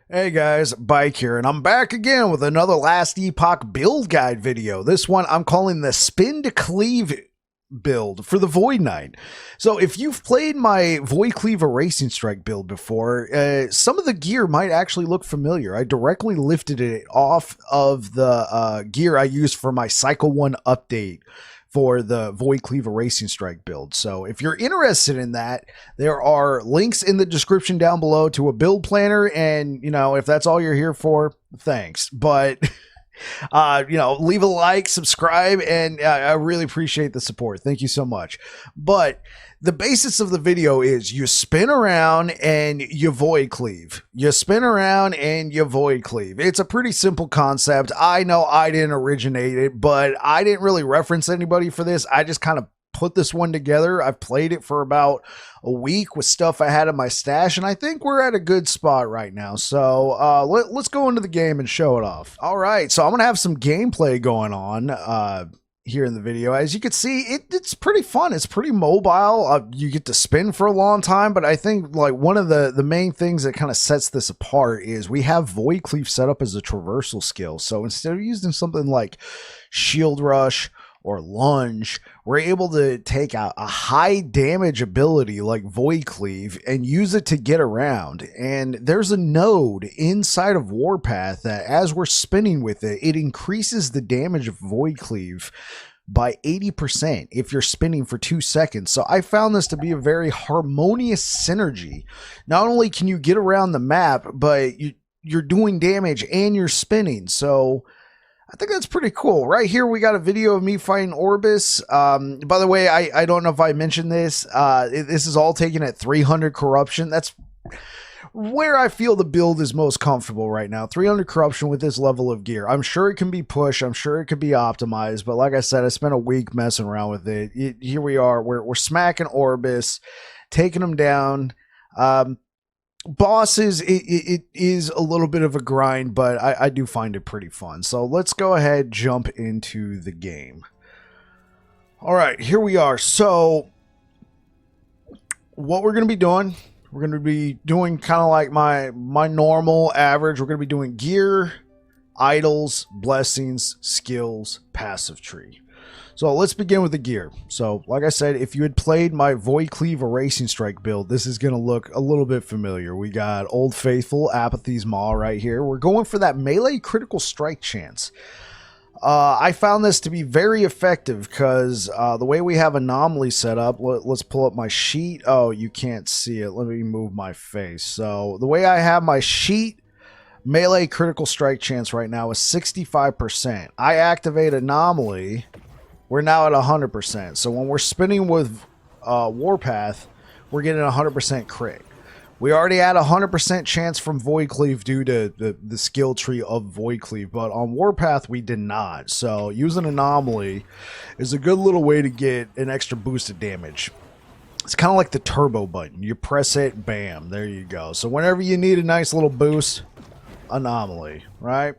Hey guys, Bike here, and I'm back again with another Last Epoch build guide video. This one I'm calling the Spin2Cleave build for the Void Knight. So if you've played my Void Cleave Erasing Strike build before, some of the gear might actually look familiar. I directly lifted it off of the gear I used for my Cycle 1 update for the Void Cleave Erasing Strike build. So if you're interested in that, there are links in the description down below to a build planner, and if that's all you're here for, thanks. But leave a like, subscribe, and I really appreciate the support. Thank you so much. But the basis of the video is you spin around and you void cleave. You spin around and you void cleave. It's a pretty simple concept. I know I didn't originate it, but I didn't really reference anybody for this. I just kind of put this one together. I've played it for about a week with stuff I had in my stash, and I think we're at a good spot right now. So let's go into the game and show it off. All right, so I'm gonna have some gameplay going on here in the video. As you can see, it's pretty fun. It's pretty mobile. You get to spin for a long time, but I think like one of the main things that kind of sets this apart is we have Void Cleave set up as a traversal skill. So instead of using something like Shield Rush or Lunge, we're able to take a high damage ability like Void Cleave and use it to get around. And there's a node inside of Warpath that as we're spinning with it, it increases the damage of Void Cleave by 80% if you're spinning for 2 seconds. So I found this to be a very harmonious synergy. Not only can you get around the map, but you're doing damage and you're spinning. So I think that's pretty cool. Right here, we got a video of me fighting Orbis. By the way, I don't know if I mentioned this. This is all taken at 300 corruption. That's where I feel the build is most comfortable right now. 300 corruption with this level of gear. I'm sure it can be pushed. I'm sure it could be optimized. But like I said, I spent a week messing around with it. Here we are. We're smacking Orbis, taking them down. Bosses, it is a little bit of a grind, but I do find it pretty fun. So let's go ahead, jump into the game. All right, here we are. So what we're going to be doing, we're going to be doing kind of like my normal average. We're going to be doing gear, idols, blessings, skills, passive tree. So let's begin with the gear. So like I said, if you had played my Void Cleave Erasing Strike build, this is going to look a little bit familiar. We got Old Faithful, Apathy's Maw right here. We're going for that melee critical strike chance. I found this to be very effective because the way we have Anomaly set up, let's pull up my sheet. Oh, you can't see it. Let me move my face. So the way I have my sheet, melee critical strike chance right now is 65%. I activate Anomaly. We're now at 100%. So when we're spinning with Warpath, we're getting 100% crit. We already had 100% chance from Void Cleave due to the skill tree of Void Cleave, but on Warpath we did not. So using Anomaly is a good little way to get an extra boost of damage. It's kind of like the turbo button. You press it, bam, there you go. So whenever you need a nice little boost, Anomaly, right?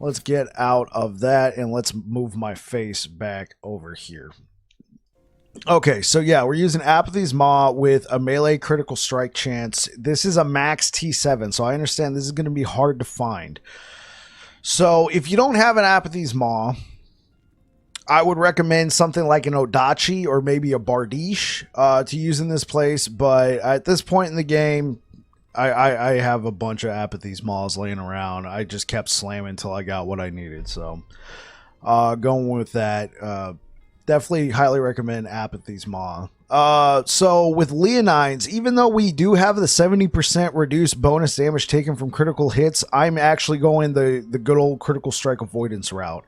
Let's get out of that and let's move my face back over here. Okay, so yeah, we're using Apathy's Maw with a melee critical strike chance. This is a max T7, so I understand this is going to be hard to find. So if you don't have an Apathy's Maw, I would recommend something like an Odachi or maybe a Bardiche to use in this place. But at this point in the game, I have a bunch of Apathy's Maws laying around. I just kept slamming until I got what I needed. So going with that, definitely highly recommend Apathy's Maw. So with Leonines, even though we do have the 70% reduced bonus damage taken from critical hits, I'm actually going the good old critical strike avoidance route.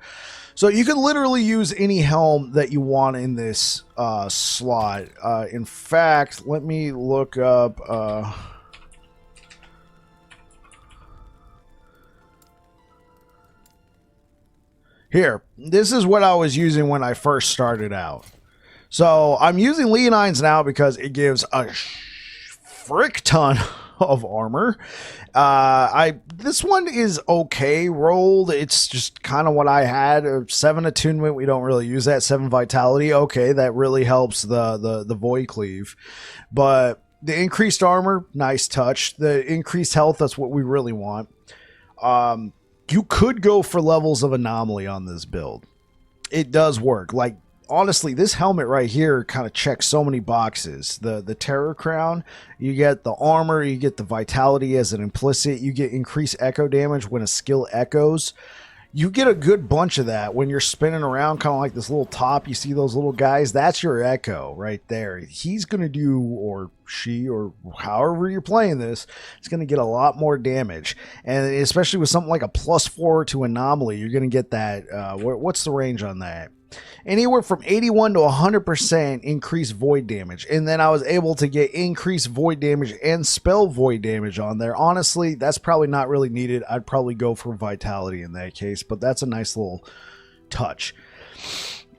So you can literally use any helm that you want in this slot. In fact, let me look up... Here, this is what I was using when I first started out. So I'm using Leonines now because it gives a frick ton of armor. This one is okay rolled. It's just kind of what I had. 7 attunement, we don't really use that. 7 vitality, okay, that really helps the Void Cleave. But The increased armor, nice touch. The increased health, that's what we really want. You could go for levels of anomaly on this build. It does work. Like, honestly, this helmet right here kind of checks so many boxes. The Terror Crown, you get the armor, you get the vitality as an implicit, you get increased echo damage when a skill echoes. You get a good bunch of that when you're spinning around, kind of like this little top. You see those little guys? That's your echo right there. He's going to do, or she, or however you're playing this, it's going to get a lot more damage. And especially with something like a +4 to anomaly, you're going to get that. What's the range on that? Anywhere from 81 to 100% increased void damage. And then I was able to get increased void damage and spell void damage on there. Honestly, that's probably not really needed. I'd probably go for vitality in that case, but that's a nice little touch.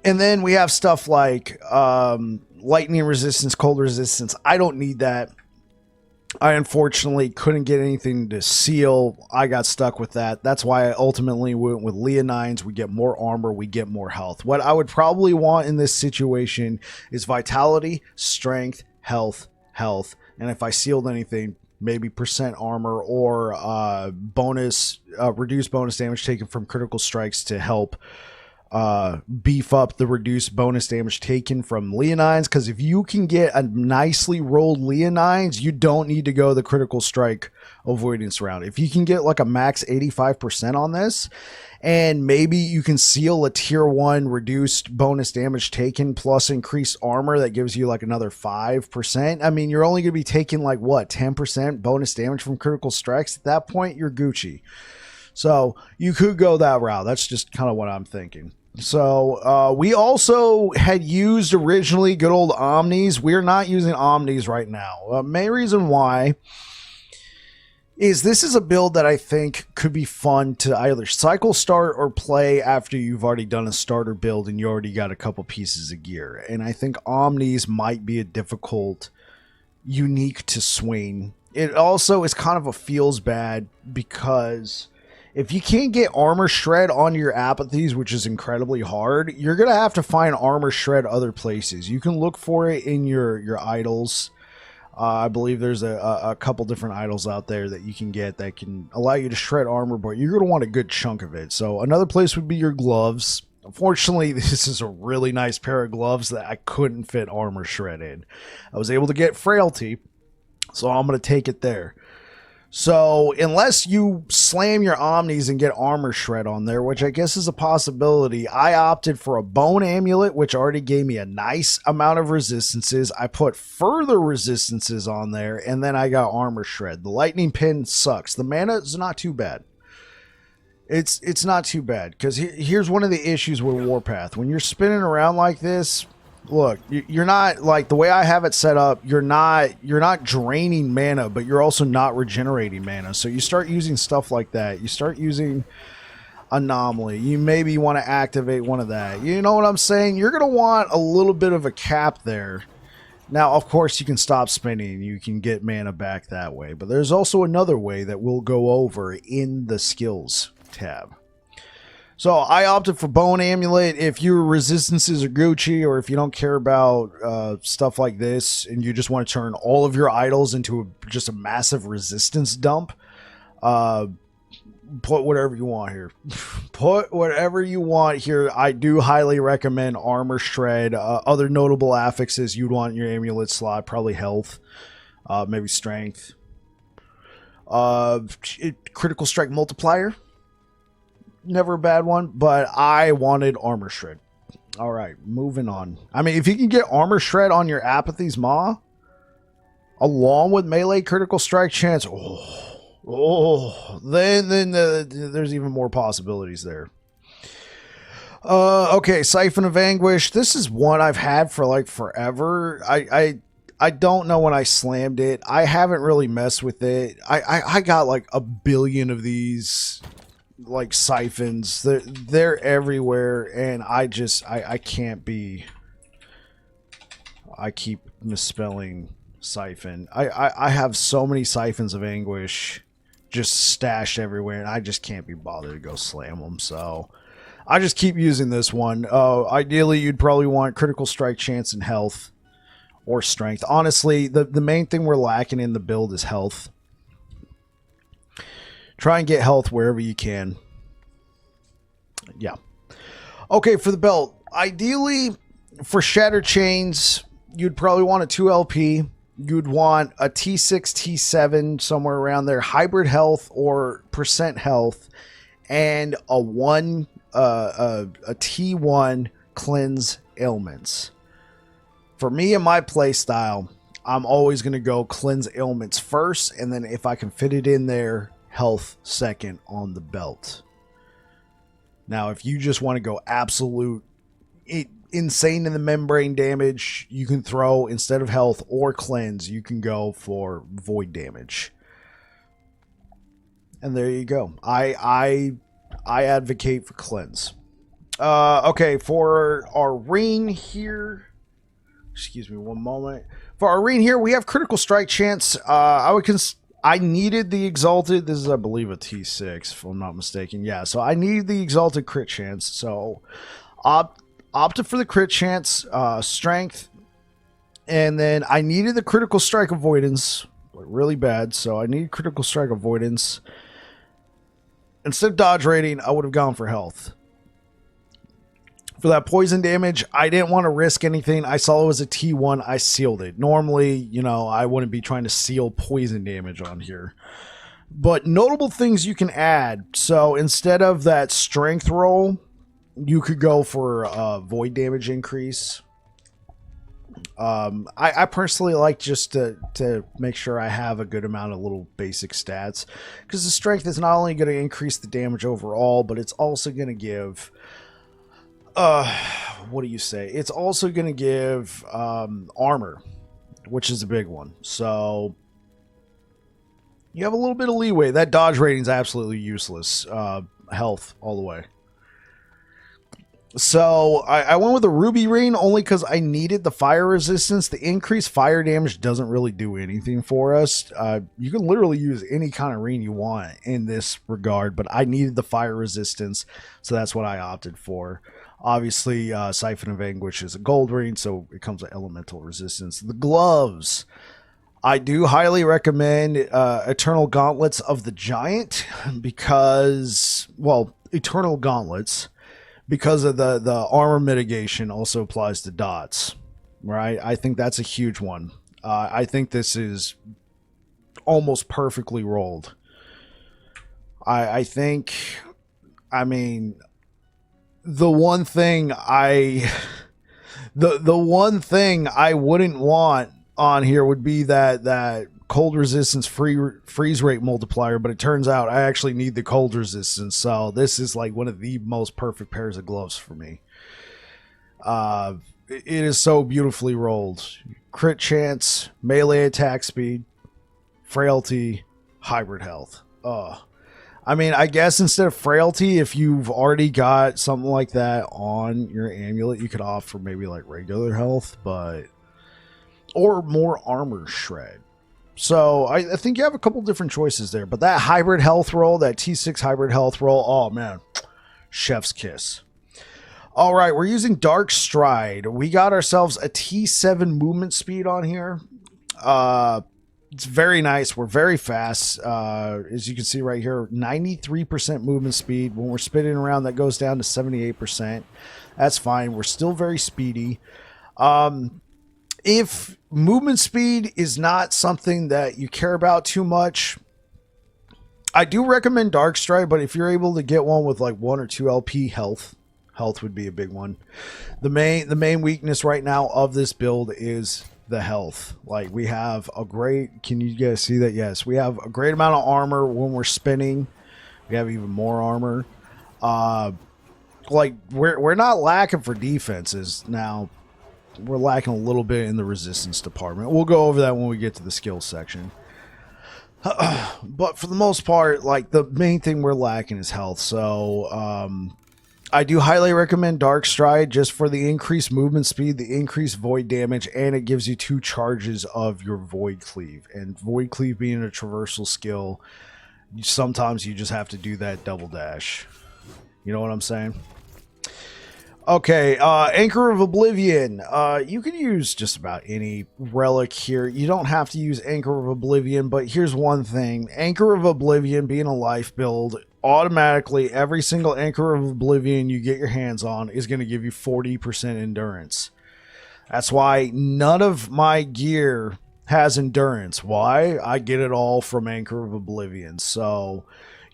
And then we have stuff like lightning resistance, cold resistance. I don't need that. I unfortunately couldn't get anything to seal. I got stuck with that. That's why I ultimately went with Leonines. We get more armor, we get more health. What I would probably want in this situation is vitality, strength, health, and if I sealed anything, maybe percent armor or bonus, reduced bonus damage taken from critical strikes to help beef up the reduced bonus damage taken from Leonines, because if you can get a nicely rolled Leonines, you don't need to go the critical strike avoidance route. If you can get like a max 85% on this, and maybe you can seal a tier 1 reduced bonus damage taken plus increased armor that gives you like another 5%. I mean, you're only going to be taking like what, 10% bonus damage from critical strikes. At that point, you're Gucci. So you could go that route. That's just kind of what I'm thinking. So we also had used originally good old Omnis. We're not using Omnis right now. Main reason why is this is a build that I think could be fun to either cycle start or play after you've already done a starter build and you already got a couple pieces of gear. And I think Omnis might be a difficult, unique to swing. It also is kind of a feels bad because if you can't get armor shred on your apathies, which is incredibly hard, you're going to have to find armor shred other places. You can look for it in your idols. I believe there's a couple different idols out there that you can get that can allow you to shred armor, but you're going to want a good chunk of it. So another place would be your gloves. Unfortunately, this is a really nice pair of gloves that I couldn't fit armor shred in. I was able to get frailty, so I'm going to take it there. So unless you slam your Omnis and get armor shred on there, which I guess is a possibility, I opted for a bone amulet, which already gave me a nice amount of resistances. I put further resistances on there, and then I got armor shred. The lightning pin sucks. The mana is not too bad. It's not too bad, because here's one of the issues with Warpath. When you're spinning around like this, look, you're not, like the way I have it set up, you're not draining mana, but you're also not regenerating mana. So you start using stuff like that. You start using anomaly. You maybe want to activate one of that. You know what I'm saying? You're going to want a little bit of a cap there. Now, of course, you can stop spinning. You can get mana back that way. But there's also another way that we'll go over in the skills tab. So I opted for Bone Amulet. If your resistances are Gucci, or if you don't care about stuff like this and you just want to turn all of your idols into just a massive resistance dump, put whatever you want here. Put whatever you want here. I do highly recommend Armor Shred. Other notable affixes you'd want in your amulet slot, probably health, maybe strength. Critical Strike Multiplier. Never a bad one, but I wanted Armor Shred. All right, moving on. I mean, if you can get Armor Shred on your Apathy's Maw, along with melee critical strike chance, then there's even more possibilities there. Okay, Siphon of Anguish. This is one I've had for like forever. I don't know when I slammed it. I haven't really messed with it. I got like a billion of these like siphons. They're everywhere, and I can't be. I keep misspelling siphon. I have so many siphons of anguish just stashed everywhere, and I just can't be bothered to go slam them. So I just keep using this one. Ideally, you'd probably want critical strike chance and health, or strength. Honestly, the main thing we're lacking in the build is health. Try and get health wherever you can. Yeah. Okay, for the belt, ideally for Shattered Chains, you'd probably want a 2LP. You'd want a T6, T7, somewhere around there, hybrid health or percent health, and a T1 cleanse ailments. For me and my play style, I'm always going to go cleanse ailments first, and then if I can fit it in there, health second on the belt. Now, if you just want to go absolute insane in the membrane damage, you can throw, instead of health or cleanse, you can go for void damage. And there you go. I advocate for cleanse. Okay, for our ring here, excuse me one moment. For our ring here, we have critical strike chance. I needed the exalted. This is, I believe, a T6, if I'm not mistaken. Yeah, so I need the exalted crit chance. So opted for the crit chance, strength, and then I needed the critical strike avoidance really bad. So I need critical strike avoidance. Instead of dodge rating, I would have gone for health. For that poison damage, I didn't want to risk anything. I saw it was a T1. I sealed it. Normally, you know, I wouldn't be trying to seal poison damage on here. But notable things you can add. So instead of that strength roll, you could go for a void damage increase. I personally like just to make sure I have a good amount of little basic stats. Because the strength is not only going to increase the damage overall, but it's also going to give... what do you say? It's also going to give armor, which is a big one. So you have a little bit of leeway. That dodge rating is absolutely useless. Health all the way. So I went with a ruby ring only because I needed the fire resistance. The increased fire damage doesn't really do anything for us. You can literally use any kind of ring you want in this regard, but I needed the fire resistance, so that's what I opted for. Obviously, Siphon of Anguish is a gold ring, so it comes with elemental resistance. The gloves. I do highly recommend Eternal Gauntlets of the Giant because, well, Eternal Gauntlets, because of the armor mitigation also applies to dots, right? I think that's a huge one. I think this is almost perfectly rolled. I think, I mean... The one thing I wouldn't want on here would be that cold resistance freeze rate multiplier, but it turns out I actually need the cold resistance, so this is like one of the most perfect pairs of gloves for me. It is so beautifully rolled. Crit chance, melee attack speed, frailty, hybrid health. I mean, I guess instead of frailty, if you've already got something like that on your amulet, you could opt for maybe like regular health, but... or more armor shred. So I think you have a couple different choices there, but that hybrid health roll, that T6 hybrid health roll, oh man, chef's kiss. All right, we're using Dark Stride. We got ourselves a T7 movement speed on here. It's very nice. We're very fast. As you can see right here, 93% movement speed. When we're spinning around, that goes down to 78%. That's fine. We're still very speedy. If movement speed is not something that you care about too much, I do recommend Dark Stride, but if you're able to get one with like 1 or 2 LP health would be a big one. The main weakness right now of this build is the health. Like, we have a great, can you guys see that? Yes, we have a great amount of armor. When we're spinning, we have even more armor. Like, we're not lacking for defenses. Now, we're lacking a little bit in the resistance department. We'll go over that when we get to the skills section. But for the most part, like, the main thing we're lacking is health. So I do highly recommend Dark Stride just for the increased movement speed, the increased void damage, and it gives you 2 charges of your Void Cleave. And Void Cleave being a traversal skill, sometimes you just have to do that double dash. You know what I'm saying? Okay, Anchor of Oblivion. You can use just about any relic here. You don't have to use Anchor of Oblivion, but here's one thing. Anchor of Oblivion being a life build, automatically every single Anchor of Oblivion you get your hands on is going to give you 40% endurance. That's why none of my gear has endurance. Why? I get it all from Anchor of Oblivion. So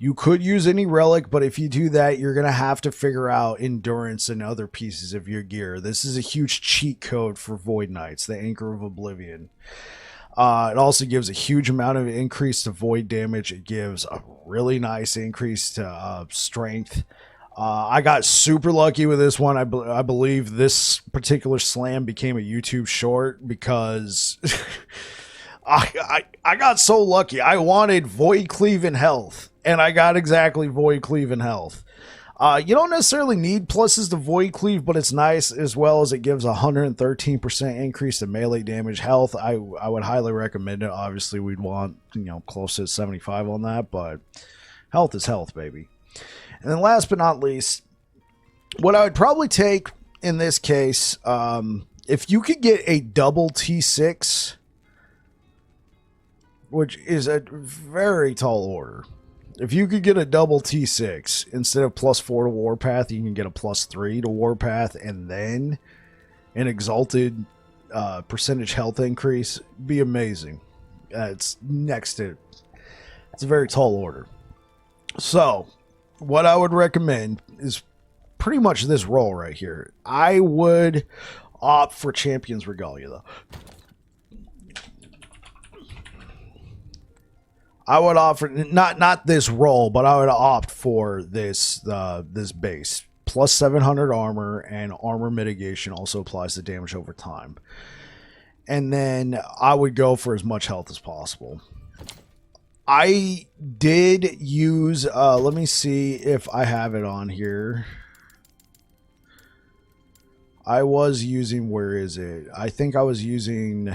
you could use any relic, but if you do that, you're going to have to figure out endurance and other pieces of your gear. This is a huge cheat code for Void Knights, the Anchor of Oblivion. It also gives a huge amount of increase to void damage. It gives a really nice increase to strength. I got super lucky with this one. I believe this particular slam became a YouTube short because I got so lucky. I wanted Void Cleave in health, and I got exactly Void Cleave in health. You don't necessarily need pluses to Void Cleave, but it's nice as well as it gives 113% increase to melee damage health. I would highly recommend it. Obviously, we'd want, close to 75 on that, but health is health, baby. And then last but not least, what I would probably take in this case, if you could get a double T6, which is a very tall order. If you could get a double T6, instead of +4 to Warpath, you can get a +3 to Warpath, and then an exalted percentage health increase. Be amazing. It's next to it. It's a very tall order. So what I would recommend is pretty much this roll right here. I would opt for Champion's Regalia, though. I would offer not this roll, but I would opt for this this base. Plus 700 armor, and armor mitigation also applies to damage over time. And then I would go for as much health as possible. I did use, let me see if I have it on here. I was using, where is it? I think I was using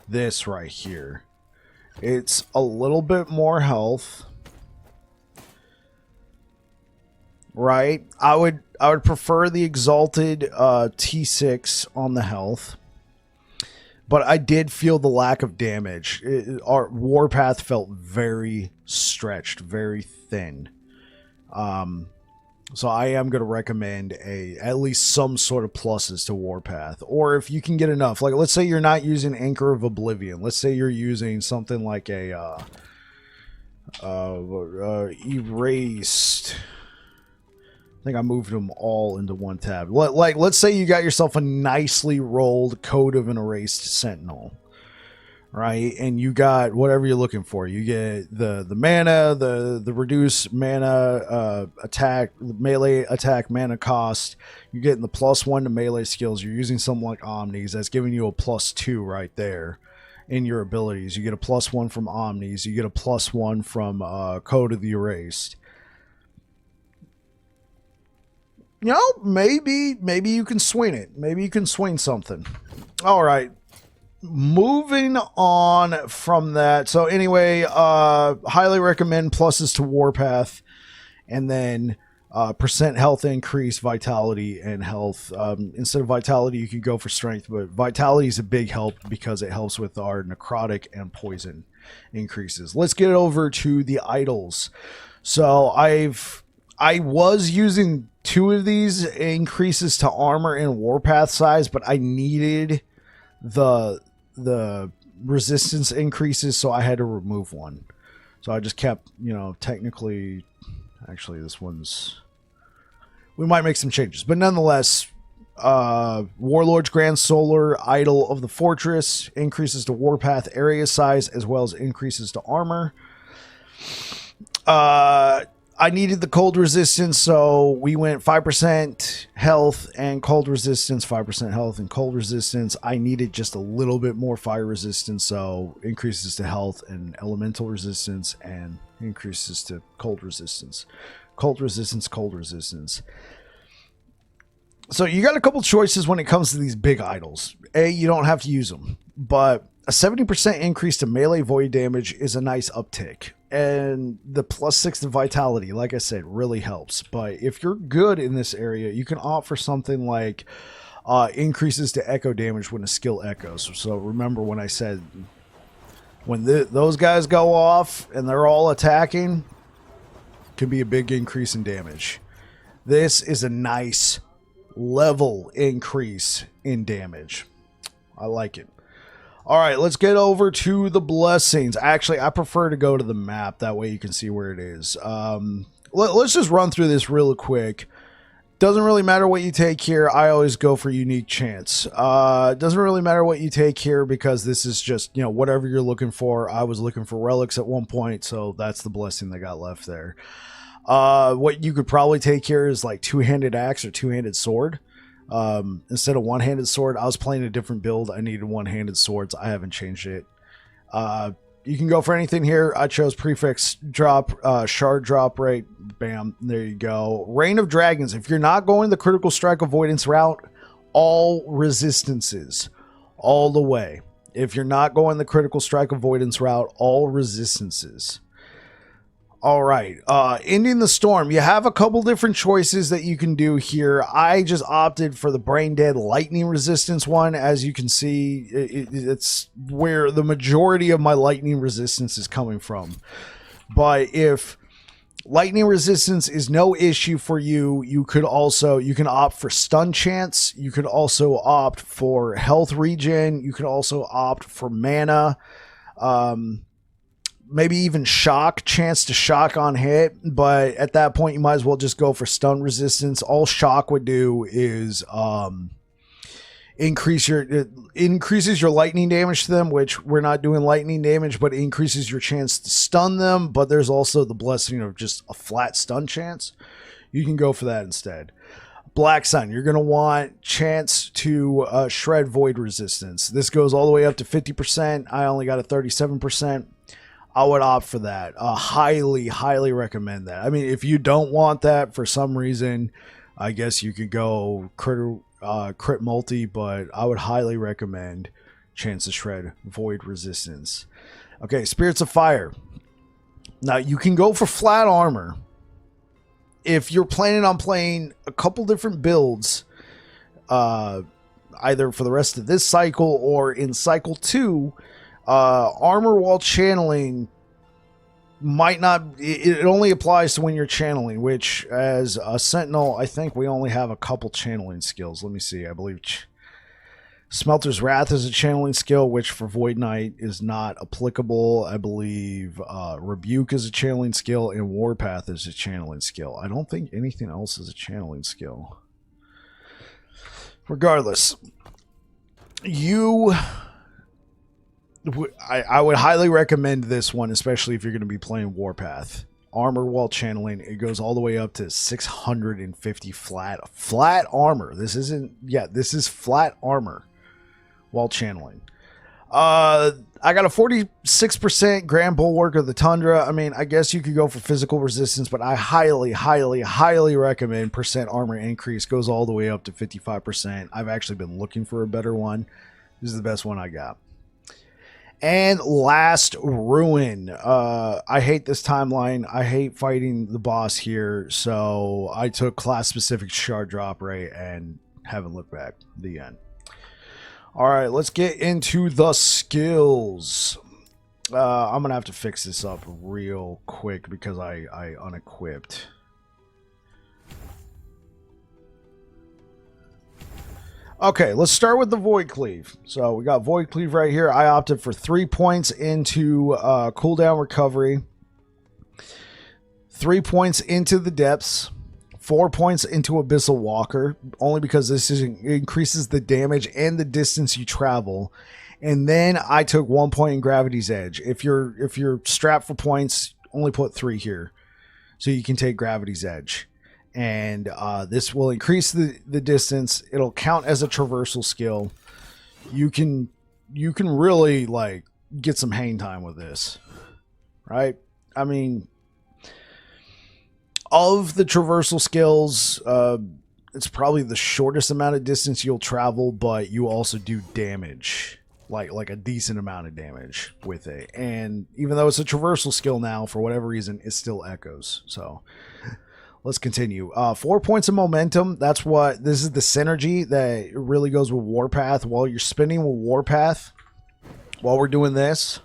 this right here. It's a little bit more health. Right? I would prefer the exalted T6 on the health. But I did feel the lack of damage. Our Warpath felt very stretched, very thin. So I am going to recommend at least some sort of pluses to Warpath. Or if you can get enough, like let's say you're not using Anchor of Oblivion. Let's say you're using something like a Erased. I think I moved them all into one tab. Let's say you got yourself a nicely rolled Code of an Erased Sentinel, right? And you got whatever you're looking for. You get the mana, the reduced mana attack, melee attack mana cost. You're getting the +1 to melee skills. You're using something like Omnis. That's giving you a +2 right there in your abilities. You get a +1 from Omnis. You get a +1 from Code of the Erased. Maybe you can swing it. Maybe you can swing something. All right. Moving on from that. So anyway, highly recommend pluses to Warpath, and then percent health increase, vitality, and health. Instead of vitality, you can go for strength, but vitality is a big help because it helps with our necrotic and poison increases. Let's get over to the idols. So I was using 2 of these increases to armor and Warpath size, but I needed the resistance increases, so I had to remove one. So I just kept, technically, actually this one's, we might make some changes, but nonetheless, Warlord's Grand Solar, Idol of the Fortress, increases to Warpath area size as well as increases to armor. I needed the cold resistance, so we went 5% health and cold resistance, 5% health and cold resistance. I needed just a little bit more fire resistance, so increases to health and elemental resistance, and increases to cold resistance. Cold resistance, cold resistance. So you got a couple choices when it comes to these big idols. A, you don't have to use them, but a 70% increase to melee void damage is a nice uptick. And the +6 to vitality, like I said, really helps. But if you're good in this area, you can opt for something like increases to echo damage when a skill echoes. So remember when I said when those guys go off and they're all attacking, can be a big increase in damage. This is a nice level increase in damage. I like it. All right, let's get over to the blessings. Actually, I prefer to go to the map. That way you can see where it is. Let's just run through this real quick. Doesn't really matter what you take here. I always go for unique chance. Doesn't really matter what you take here because this is just, you know, whatever you're looking for. I was looking for relics at one point, so that's the blessing that got left there. What you could probably take here is like two-handed axe or two-handed sword. Instead of one-handed sword, I was playing a different build. I needed one-handed swords. I haven't changed it. You can go for anything here. I chose prefix drop, shard drop rate. Bam, there you go. Reign of Dragons. If you're not going the critical strike avoidance route, all resistances, all the way. If you're not going the critical strike avoidance route, all resistances. All right, ending the storm. You have a couple different choices that you can do here. I just opted for the brain dead lightning resistance one. As you can see, it's where the majority of my lightning resistance is coming from. But if lightning resistance is no issue for you, you can opt for stun chance. You could also opt for health regen. You could also opt for mana. Maybe even shock, chance to shock on hit, but at that point you might as well just go for stun resistance. All shock would do is increases your lightning damage to them, which we're not doing lightning damage, but it increases your chance to stun them. But there's also the blessing of just a flat stun chance. You can go for that instead. Black Sun, you're going to want chance to shred void resistance. This goes all the way up to 50%. I only got a 37%. I would opt for that. Highly, highly recommend that. I mean, if you don't want that for some reason, I guess you could go crit multi, but I would highly recommend chance to shred void resistance. Okay, Spirits of Fire. Now, you can go for flat armor. If you're planning on playing a couple different builds, either for the rest of this cycle or in cycle 2, armor while channeling might not, it only applies to when you're channeling, which as a sentinel, I think we only have a couple channeling skills. Let me see. I believe Smelter's Wrath is a channeling skill, which for Void Knight is not applicable. I believe Rebuke is a channeling skill and Warpath is a channeling skill. I don't think anything else is a channeling skill. Regardless, I would highly recommend this one, especially if you're going to be playing Warpath. Armor while channeling, it goes all the way up to 650 flat armor. This is flat armor while channeling. I got a 46% Grand Bulwark of the Tundra. I mean, I guess you could go for physical resistance, but I highly, highly, highly recommend percent armor increase. Goes all the way up to 55%. I've actually been looking for a better one. This is the best one I got. And last, Ruin. I hate this timeline. I hate fighting the boss here, so I took class-specific shard drop rate and haven't looked back. The end. All right, let's get into the skills. I'm going to have to fix this up real quick because I unequipped. Okay, let's start with the Void Cleave. So we got Void Cleave right here. I opted for 3 points into cooldown recovery, 3 points into the depths, 4 points into Abyssal Walker, only because this increases the damage and the distance you travel. And then I took 1 point in Gravity's Edge. If you're strapped for points, only put 3 here, so you can take Gravity's Edge. And this will increase the distance. It'll count as a traversal skill. You can really like get some hang time with this, right? I mean, of the traversal skills, it's probably the shortest amount of distance you'll travel, but you also do damage. like a decent amount of damage with it. And even though it's a traversal skill now, for whatever reason, it still echoes. So let's continue. 4 points of momentum. This is the synergy that really goes with Warpath. While you're spinning with Warpath, while we're doing this,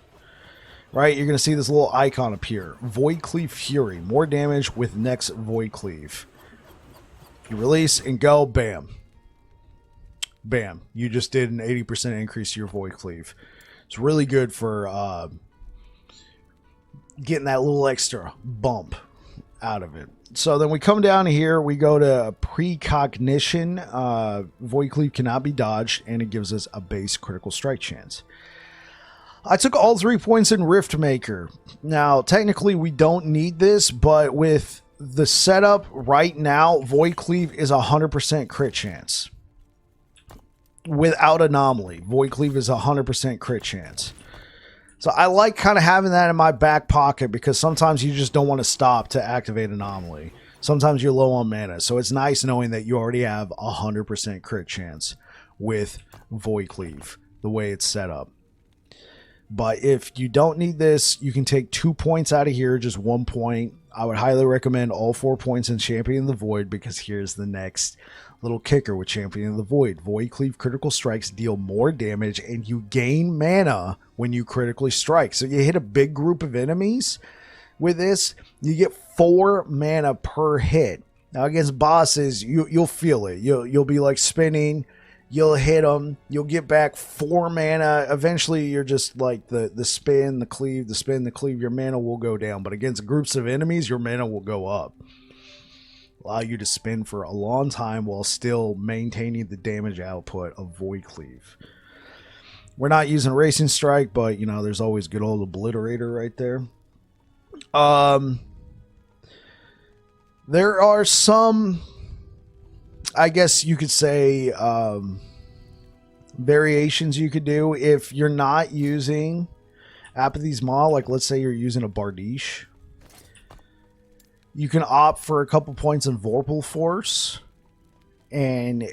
right, you're going to see this little icon appear. Void Cleave Fury. More damage with next Void Cleave. You release and go, bam. Bam. You just did an 80% increase to your Void Cleave. It's really good for getting that little extra bump out of it. So then we come down here, we go to Precognition. Void Cleave cannot be dodged, and it gives us a base critical strike chance. I took all 3 points in Rift Maker. Now, technically, we don't need this, but with the setup right now, Void Cleave is 100% crit chance. Without anomaly, Void Cleave is 100% crit chance. So I like kind of having that in my back pocket because sometimes you just don't want to stop to activate anomaly. Sometimes you're low on mana, so it's nice knowing that you already have 100% crit chance with Void Cleave, the way it's set up. But if you don't need this, you can take 2 points out of here, just 1 point. I would highly recommend all 4 points in Champion of the Void, because here's the next little kicker with Champion of the Void. Void Cleave critical strikes deal more damage, and you gain mana when you critically strike. So you hit a big group of enemies with this, you get 4 mana per hit. Now against bosses, you'll feel it. You'll be like spinning. You'll hit them. You'll get back 4 mana. Eventually, you're just like the spin, the cleave, the spin, the cleave. Your mana will go down. But against groups of enemies, your mana will go up. Allow you to spin for a long time while still maintaining the damage output of Void Cleave. We're not using Racing Strike, but, you know, there's always good old Obliterator right there. There are some, I guess you could say, variations you could do if you're not using Apathy's Maw. Like, let's say you're using a Bardiche. You can opt for a couple points in Vorpal Force, and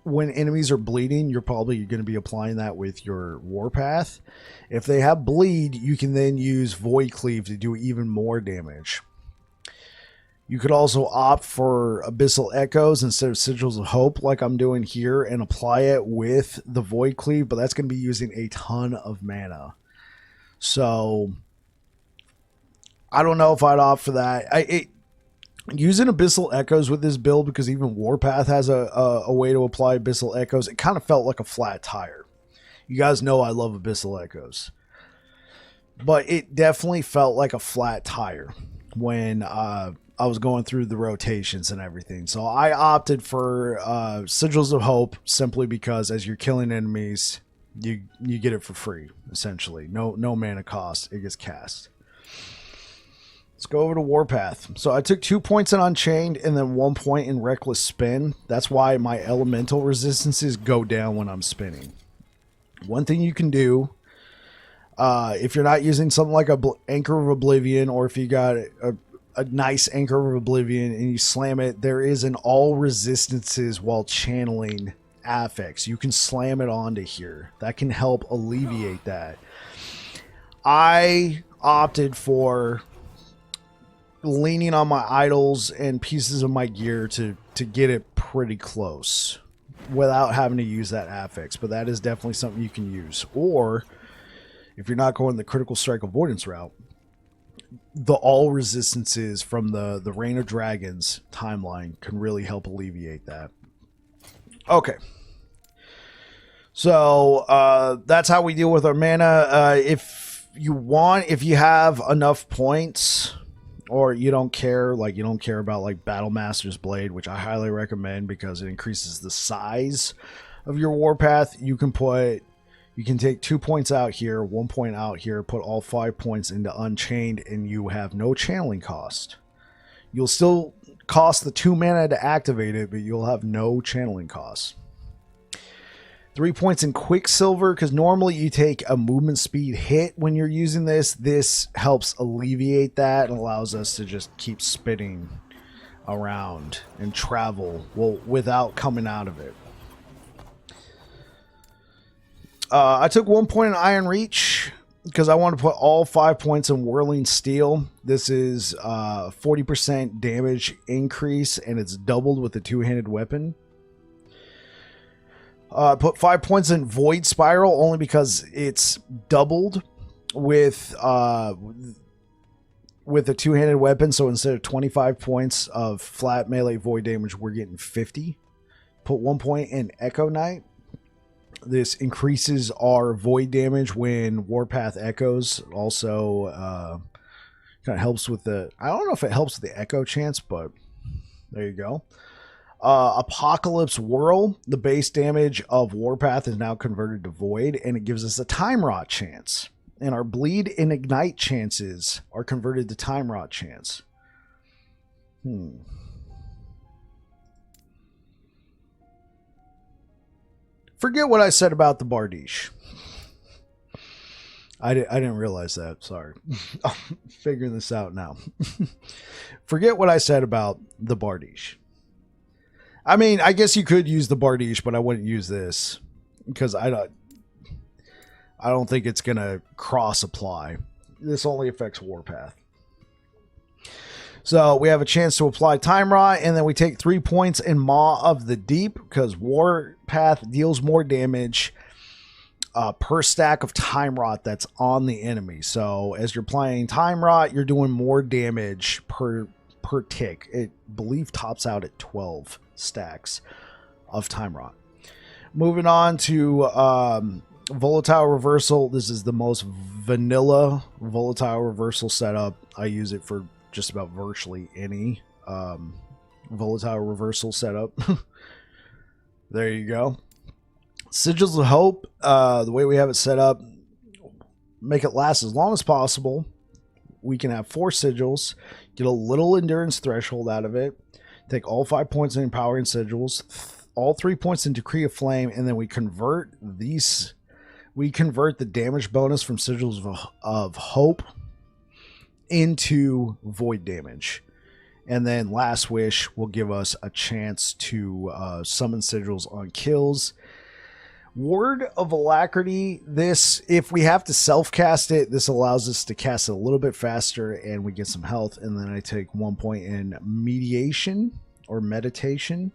when enemies are bleeding, you're probably going to be applying that with your Warpath. If they have bleed, you can then use Void Cleave to do even more damage. You could also opt for Abyssal Echoes instead of Sigils of Hope, like I'm doing here, and apply it with the Void Cleave, but that's going to be using a ton of mana. So I don't know if I'd opt for that. Using Abyssal Echoes with this build, because even Warpath has a way to apply Abyssal Echoes, it kind of felt like a flat tire. You guys know I love Abyssal Echoes, but it definitely felt like a flat tire when I was going through the rotations and everything. So I opted for Sigils of Hope, simply because as you're killing enemies, you get it for free, essentially. No mana cost. It gets cast. Let's go over to Warpath. So I took 2 points in Unchained and then 1 point in Reckless Spin. That's why my elemental resistances go down when I'm spinning. One thing you can do, if you're not using something like a Anchor of Oblivion, or if you got a nice Anchor of Oblivion and you slam it, there is an all resistances while channeling affix. You can slam it onto here. That can help alleviate that. I opted for leaning on my idols and pieces of my gear to get it pretty close without having to use that affix, but that is definitely something you can use. Or if you're not going the critical strike avoidance route, the all resistances from the Reign of Dragons timeline can really help alleviate that. Okay, so that's how we deal with our mana. If you have enough points, or you don't care, about like Battlemaster's Blade, which I highly recommend because it increases the size of your Warpath. You can take 2 points out here, 1 point out here, put all 5 points into Unchained, and you have no channeling cost. You'll still cost the 2 mana to activate it, but you'll have no channeling costs. 3 points in Quicksilver, because normally you take a movement speed hit when you're using this. This helps alleviate that and allows us to just keep spinning around and travel without coming out of it. I took 1 point in Iron Reach because I want to put all 5 points in Whirling Steel. This is 40% damage increase, and it's doubled with a two-handed weapon. Put 5 points in Void Spiral only because it's doubled with a two-handed weapon. So instead of 25 points of flat melee void damage, we're getting 50. Put 1 point in Echo Knight. This increases our void damage when Warpath echoes. Also, kind of helps with the... I don't know if it helps with the echo chance, but there you go. Apocalypse Whirl. The base damage of Warpath is now converted to void, and it gives us a Time Rot chance. And our bleed and ignite chances are converted to Time Rot chance. Forget what I said about the Bardiche. I didn't realize that. Sorry. I'm figuring this out now. Forget what I said about the Bardiche. I mean, I guess you could use the Bardiche, but I wouldn't use this because I don't think it's going to cross apply. This only affects Warpath. So we have a chance to apply Time Rot, and then we take 3 points in Maw of the Deep because Warpath deals more damage per stack of Time Rot that's on the enemy. So as you're playing Time Rot, you're doing more damage per tick. It believe tops out at 12 stacks of Time Rot. Moving on to Volatile Reversal. This is the most vanilla Volatile Reversal setup. I use it for just about virtually any Volatile Reversal setup. There you go. Sigils of Hope, the way we have it set up, make it last as long as possible. We can have 4 sigils, get a little endurance threshold out of it, take all 5 points in empowering sigils, all 3 points in Decree of Flame, and then we convert these. We convert the damage bonus from Sigils of Hope into void damage. And then Last Wish will give us a chance to summon sigils on kills. Word of Alacrity, this, if we have to self-cast it, this allows us to cast it a little bit faster and we get some health. And then I take 1 point in Mediation or Meditation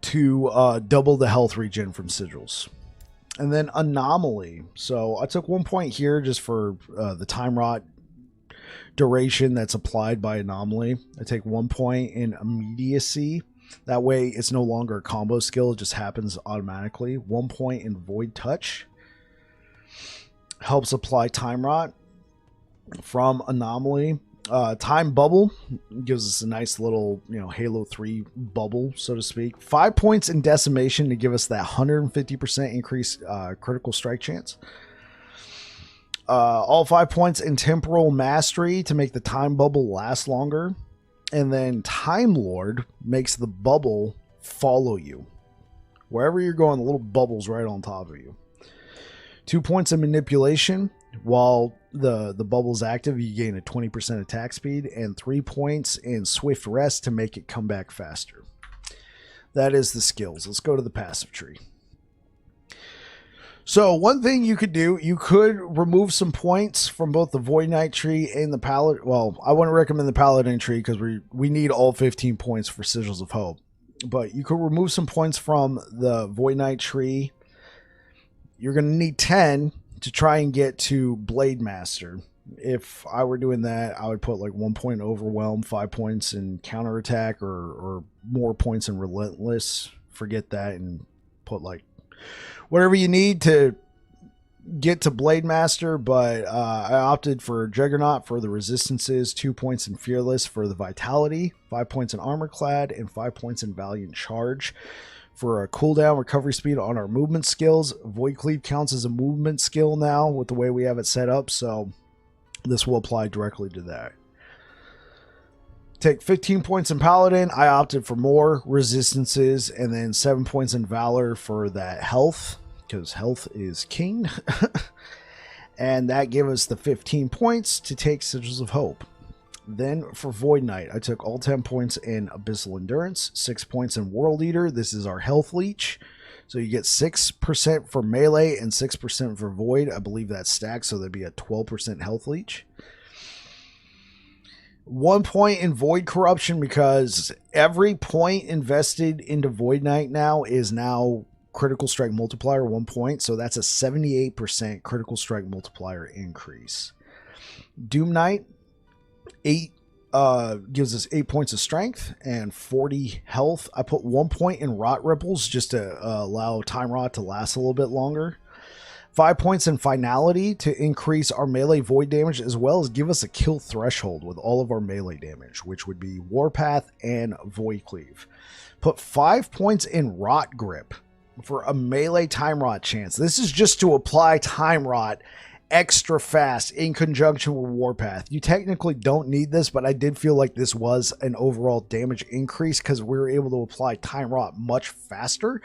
to double the health regen from sigils. And then Anomaly. So I took 1 point here just for the Time Rot duration that's applied by Anomaly. I take 1 point in Immediacy. That way it's no longer a combo skill. It just happens automatically. 1 point in Void Touch. Helps apply Time Rot from Anomaly. Time Bubble gives us a nice little, Halo 3 bubble, so to speak. 5 points in Decimation to give us that 150% increased critical strike chance. All 5 points in Temporal Mastery to make the Time Bubble last longer. And then Time Lord makes the bubble follow you. Wherever you're going, the little bubble's right on top of you. 2 points in Manipulation. While the bubble's active, you gain a 20% attack speed, and 3 points in Swift Rest to make it come back faster. That is the skills. Let's go to the passive tree. So one thing you could do, you could remove some points from both the Void Knight tree and the Paladin. Well, I wouldn't recommend the Paladin tree because we need all 15 points for Sigils of Hope. But you could remove some points from the Void Knight tree. You're going to need 10 to try and get to Blade Master. If I were doing that, I would put like 1 point in Overwhelm, 5 points in Counterattack, or more points in Relentless. Forget that and put like whatever you need to get to Blade Master. But I opted for Juggernaut for the resistances, 2 points in Fearless for the Vitality, 5 points in Armor Clad, and 5 points in Valiant Charge. For a cooldown recovery speed on our movement skills. Void Cleave counts as a movement skill now with the way we have it set up, so this will apply directly to that. Take 15 points in Paladin. I opted for more resistances, and then 7 points in Valor for that health, because health is king. And that gave us the 15 points to take Sigils of Hope. Then for Void Knight, I took all 10 points in Abyssal Endurance, 6 points in World Eater. This is our health leech. So you get 6% for melee and 6% for void. I believe that's stacked, so there'd be a 12% health leech. 1 point in void corruption, because every point invested into Void Knight now is now critical strike multiplier 1 point. So that's a 78% critical strike multiplier increase. Doom Knight, 8 gives us 8 points of strength and 40 health. I put 1 point in Rot Ripples just to allow Time Rot to last a little bit longer. 5 points in Finality to increase our melee void damage, as well as give us a kill threshold with all of our melee damage, which would be Warpath and Void Cleave. Put 5 points in Rot Grip for a melee Time Rot chance. This is just to apply Time Rot extra fast in conjunction with Warpath. You technically don't need this, but I did feel like this was an overall damage increase because we were able to apply Time Rot much faster,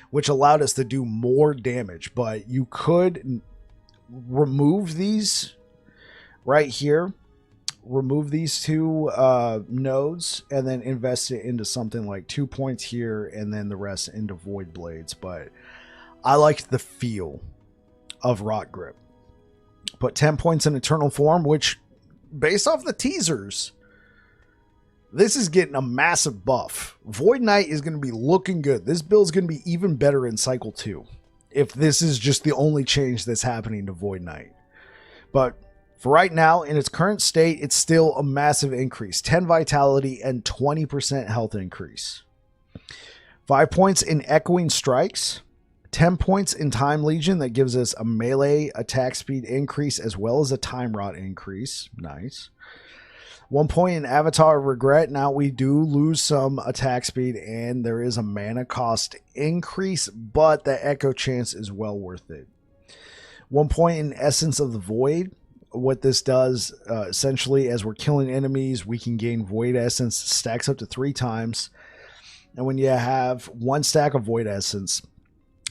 which allowed us to do more damage. But you could remove these right here, remove these two nodes, and then invest it into something like 2 points here and then the rest into Void Blades. But I liked the feel of Rot Grip. Put 10 points in Eternal Form, which, based off the teasers, this is getting a massive buff. Void Knight is going to be looking good. This build is going to be even better in Cycle 2, if this is just the only change that's happening to Void Knight. But for right now, in its current state, it's still a massive increase. 10 Vitality and 20% health increase. 5 points in Echoing Strikes. 10 points in Time Legion, that gives us a melee attack speed increase as well as a Time Rot increase. Nice. 1 point in Avatar of Regret. Now we do lose some attack speed and there is a mana cost increase, but the Echo Chance is well worth it. 1 point in Essence of the Void. What this does, essentially, as we're killing enemies, we can gain Void Essence, stacks up to 3 times. And when you have 1 stack of Void Essence,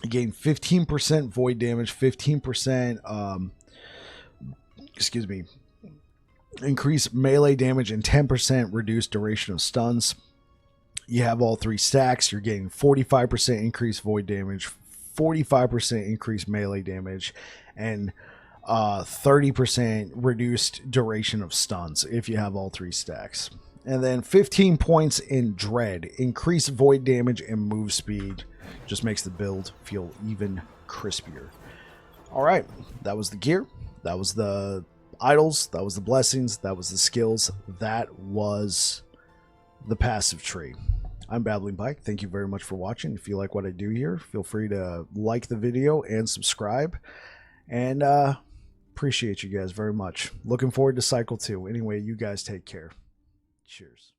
you gain 15% void damage, 15% increase melee damage, and 10% reduced duration of stuns. You have all 3 stacks, you're getting 45% increased void damage, 45% increased melee damage, and 30% reduced duration of stuns if you have all 3 stacks. And then 15 points in Dread, increased void damage and move speed. Just makes the build feel even crispier. All right, that was the gear, that was the idols, that was the blessings, that was the skills, that was the passive tree. I'm Babbling Pike. Thank you very much for watching. If you like what I do here, feel free to like the video and subscribe. And appreciate you guys very much. Looking forward to Cycle 2. Anyway, you guys take care. Cheers.